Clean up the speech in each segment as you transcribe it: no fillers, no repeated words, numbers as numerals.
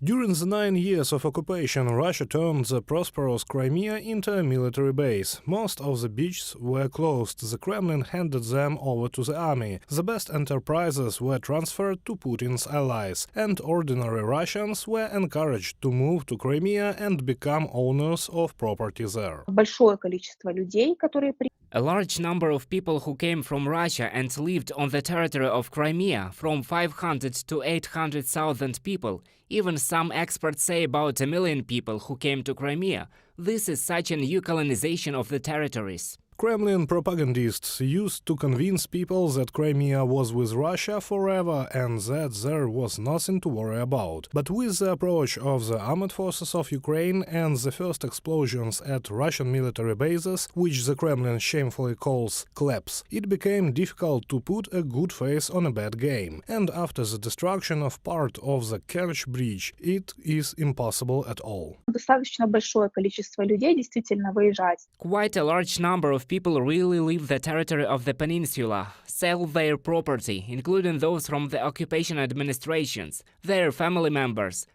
During the 9 years of occupation, Russia turned the prosperous Crimea into a military base. Most of the beaches were closed, the Kremlin handed them over to the army, the best enterprises were transferred to Putin's allies, and ordinary Russians were encouraged to move to Crimea and become owners of property there. Большое количество людей, которые A large number of people who came from Russia and lived on the territory of Crimea, from 500 to 800,000 people. Even some experts say about 1 million people who came to Crimea. This is such a new colonization of the territories. Kremlin propagandists used to convince people that Crimea was with Russia forever and that there was nothing to worry about. But with the approach of the armed forces of Ukraine and the first explosions at Russian military bases, which the Kremlin shamefully calls claps, it became difficult to put a good face on a bad game. And after the destruction of part of the Kerch Bridge, it is impossible at all. достаточно большое количество людей действительно выезжает. Quite a large number of people really leave the territory of the peninsula, sell their property, including those from the occupation administrations, their family members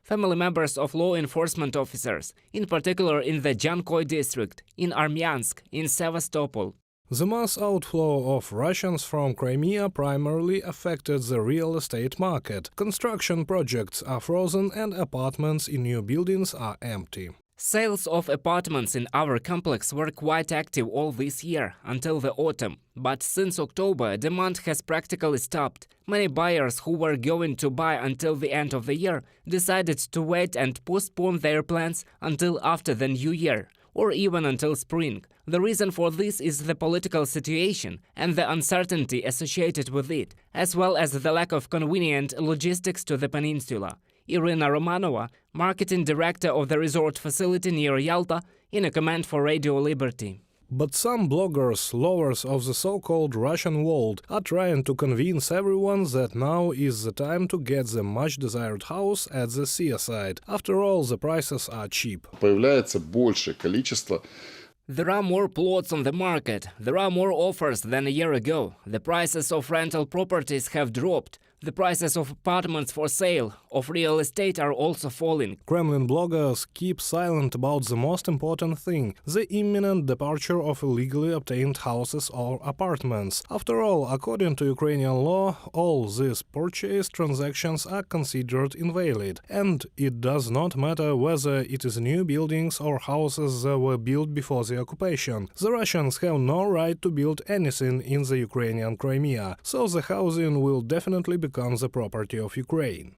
of law enforcement officers, in particular in the Jankoy district, in Armyansk, in Sevastopol. The mass outflow of Russians from Crimea primarily affected the real estate market. Construction projects are frozen and apartments in new buildings are empty. Sales of apartments in our complex were quite active all this year, until the autumn. But since October, demand has practically stopped. Many buyers who were going to buy until the end of the year decided to wait and postpone their plans until after the new year, or even until spring. The reason for this is the political situation and the uncertainty associated with it, as well as the lack of convenient logistics to the peninsula. Irina Romanova, marketing director of the resort facility near Yalta, in a comment for Radio Liberty. But some bloggers, lovers of the so-called Russian world, are trying to convince everyone that now is the time to get the much-desired house at the seaside. After all, the prices are cheap. Появляется большее количество. There are more plots on the market. There are more offers than a year ago. The prices of rental properties have dropped. The prices of apartments for sale, of real estate, are also falling. Kremlin bloggers keep silent about the most important thing, the imminent departure of illegally obtained houses or apartments. After all, according to Ukrainian law, all these purchase transactions are considered invalid, and it does not matter whether it is new buildings or houses that were built before the occupation. The Russians have no right to build anything in the Ukrainian Crimea, so the housing will definitely become the property of Ukraine.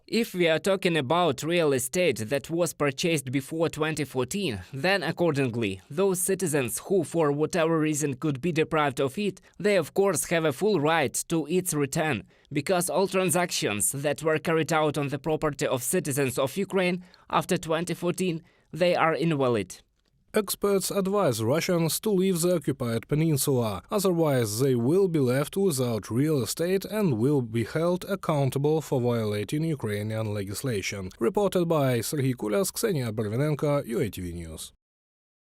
If we are talking about real estate that was purchased before 2014, then accordingly, those citizens who for whatever reason could be deprived of it, they of course have a full right to its return, because all transactions that were carried out on the property of citizens of Ukraine after 2014, they are invalid. Experts advise Russians to leave the occupied peninsula, otherwise they will be left without real estate and will be held accountable for violating Ukrainian legislation. Reported by Serhiy Kulyas, Ksenia Barvinenko, UATV News.